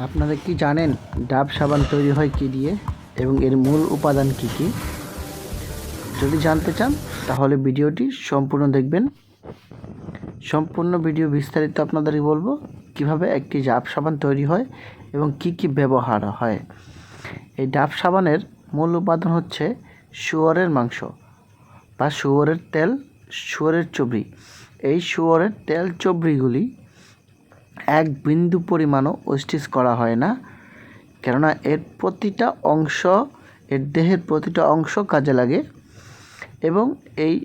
আপনারা কি জানেন ডাব সাবান তৈরি হয় কী দিয়ে এবং এর মূল উপাদান কী কী? যদি জানতে চান তাহলে ভিডিওটি সম্পূর্ণ দেখবেন। সম্পূর্ণ ভিডিও বিস্তারিত আপনাদেরকে বলবো কিভাবে একটি ডাব সাবান তৈরি হয় এবং কি কি ব্যবহার হয়। এই ডাব সাবানের মূল উপাদান হচ্ছে শুয়োরের মাংস বা শুয়োরের তেল, শুয়োরের চর্বি। এই শুয়োরের তেল চর্বিগুলি এক বিন্দু পরিমাণও ওয়েস্টেজ করা হয় না, কেননা এর প্রতিটা অংশ, এর দেহের প্রতিটা অংশ কাজে লাগে। এবং এই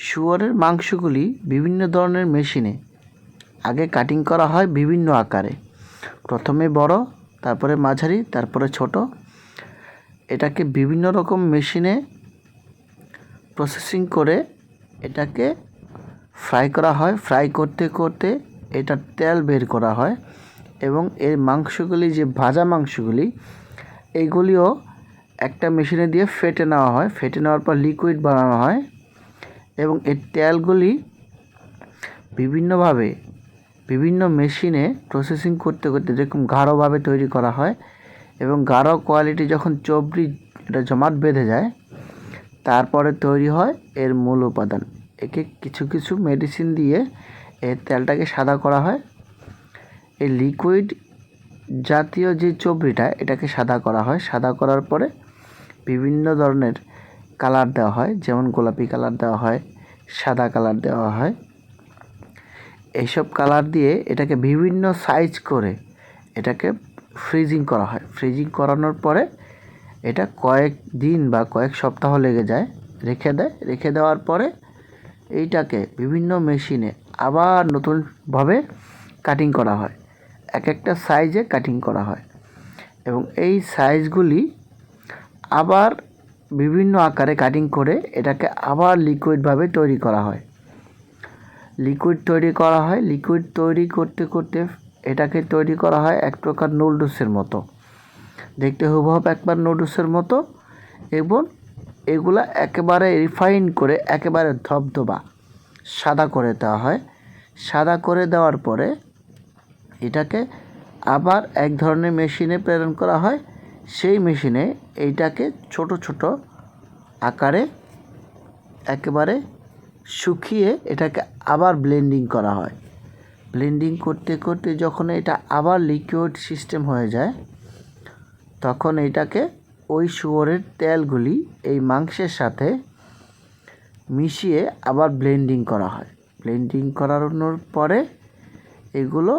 শুয়োরের মাংসগুলি বিভিন্ন ধরনের মেশিনে আগে কাটিং করা হয় বিভিন্ন আকারে, প্রথমে বড়, তারপরে মাঝারি, তারপরে ছোট। এটাকে বিভিন্ন রকম মেশিনে প্রসেসিং করে এটাকে ফ্রাই করা হয়। ফ্রাই করতে করতে এটা তেল বের করা হয় এবং এর মাংসগুলি, যে ভাজা মাংসগুলি, এইগুলিও একটা মেশিনে দিয়ে ফেটে নেওয়া হয়। ফেটে নেওয়ার পর লিকুইড বানানো হয় এবং এর তেলগুলি বিভিন্নভাবে বিভিন্ন মেশিনে প্রসেসিং করতে করতে যেরকম গাঢ়ভাবে তৈরি করা হয় এবং গাঢ় কোয়ালিটি যখন চর্বি এটা জমাট বেঁধে যায়, তারপরে তৈরি হয় এর মূল উপাদান। একে কিছু কিছু মেডিসিন দিয়ে এর তেলটাকে সাদা করা হয়। এই লিকুইড জাতীয় যে চর্বিটা, এটাকে সাদা করা হয়। সাদা করার পরে বিভিন্ন ধরনের কালার দেওয়া হয়, যেমন গোলাপি কালার দেওয়া হয়, সাদা কালার দেওয়া হয়। এইসব কালার দিয়ে এটাকে বিভিন্ন সাইজ করে এটাকে ফ্রিজিং করা হয়। ফ্রিজিং করানোর পরে এটা কয়েক দিন বা কয়েক সপ্তাহ লেগে যায়, রেখে দেয়। রেখে দেওয়ার পরে এইটাকে বিভিন্ন মেশিনে আবার নতুনভাবে কাটিং করা হয়, এক একটা সাইজে কাটিং করা হয় এবং এই সাইজগুলি আবার বিভিন্ন আকারে কাটিং করে এটাকে আবার লিকুইডভাবে তৈরি করা হয়। লিকুইড তৈরি করা হয়। লিকুইড তৈরি করতে করতে এটাকে তৈরি করা হয় এক প্রকার নুডলসের মতো, দেখতে হুবহু একবার নুডলসের মতো। এবং এগুলা একেবারে রিফাইন করে একেবারে ধবধবা সাদা করে দেওয়া হয়। সাদা করে দেওয়ার পরে এটাকে আবার এক ধরনের মেশিনে প্রেরণ করা হয়। সেই মেশিনে এইটাকে ছোট ছোট আকারে একেবারে শুকিয়ে এটাকে আবার ব্লেন্ডিং করা হয়। ব্লেন্ডিং করতে করতে যখন এটা আবার লিকুইড সিস্টেম হয়ে যায়, তখন এটাকে ওই শুয়োরের তেলগুলি এই মাংসের সাথে মিশিয়ে আবার ব্লেন্ডিং করা হয়। ব্লেন্ডিং করানোর পরে এগুলো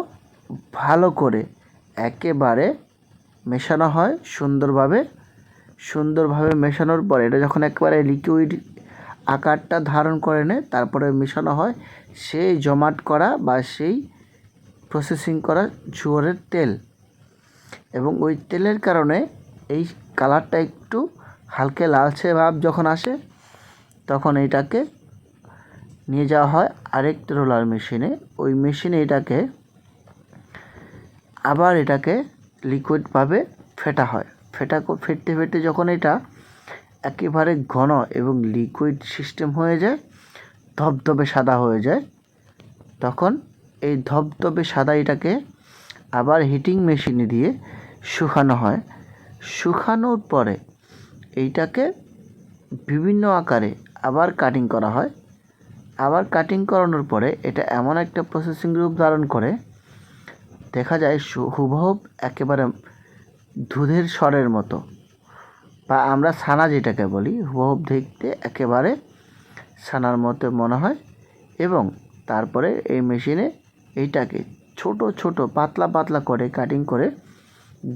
ভালো করে একেবারে মেশানো হয় সুন্দরভাবে। সুন্দরভাবে মেশানোর পরে এটা যখন একেবারে লিকুইড আকারটা ধারণ করে নেয়, তারপরে মেশানো হয় সেই জমাট করা বা সেই প্রসেসিং করা শুয়োরের তেল। এবং ওই তেলের কারণে এই কালারটা একটু হালকা লালচে ভাব যখন আসে, তখন এইটাকে নিয়ে যাওয়া হয় আরেকটা রোলার মেশিনে। ওই মেশিনে এটাকে আবার এটাকে লিকুইডভাবে ফেটা হয়। ফেটতে ফেটতে যখন এটা একেবারে ঘন এবং লিকুইড সিস্টেম হয়ে যায়, ধবধবে সাদা হয়ে যায়, তখন এই ধবধবে সাদা এটাকে আবার হিটিং মেশিনে দিয়ে শুকানো হয়। শুকানোর পরে এইটাকে বিভিন্ন আকারে আবার কাটিং করা হয়। আবার কাটিং করানোর পরে এটা এমন একটা প্রসেসিং রূপ ধারণ করে, দেখা যায় হুবহু একেবারে দুধের স্বরের মতো, বা আমরা ছানা যেটাকে বলি, হুবহু দেখতে একেবারে ছানার মতো মনে হয়। এবং তারপরে এই মেশিনে এইটাকে ছোট ছোট পাতলা পাতলা করে কাটিং করে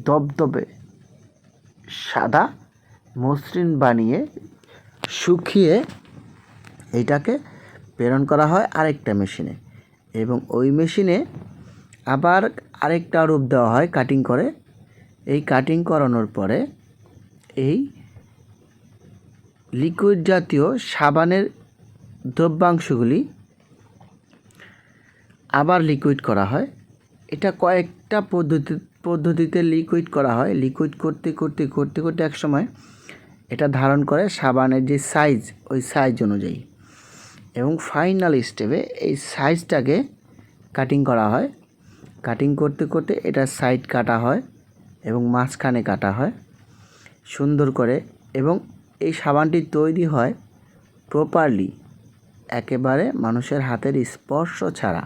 দবদবে সাদা মসৃণ বানিয়ে শুকিয়ে এইটাকে প্রেরণ করা হয় আরেকটা মেশিনে। এবং ওই মেশিনে আবার আরেকটা রূপ দেওয়া হয় কাটিং করে। এই কাটিং করানোর পরে এই লিকুইড জাতীয় সাবানের দ্রব্যাংশগুলি আবার লিকুইড করা হয়। এটা কয়েকটা পদ্ধতিতে লিকুইড করা হয়। লিকুইড করতে করতে করতে করতে এক সময় এটা ধারণ করে সাবানের যে সাইজ, ওই সাইজ অনুযায়ী। এবং ফাইনাল স্টেপে এই সাইজটাকে কাটিং করা হয়। কাটিং করতে করতে এটা সাইড কাটা হয়। এবং মাঝখানে কাটা হয় সুন্দর করে, এবং এই সাবানটি তৈরি হয় প্রপারলি, একেবারে মানুষের হাতের স্পর্শ ছাড়া।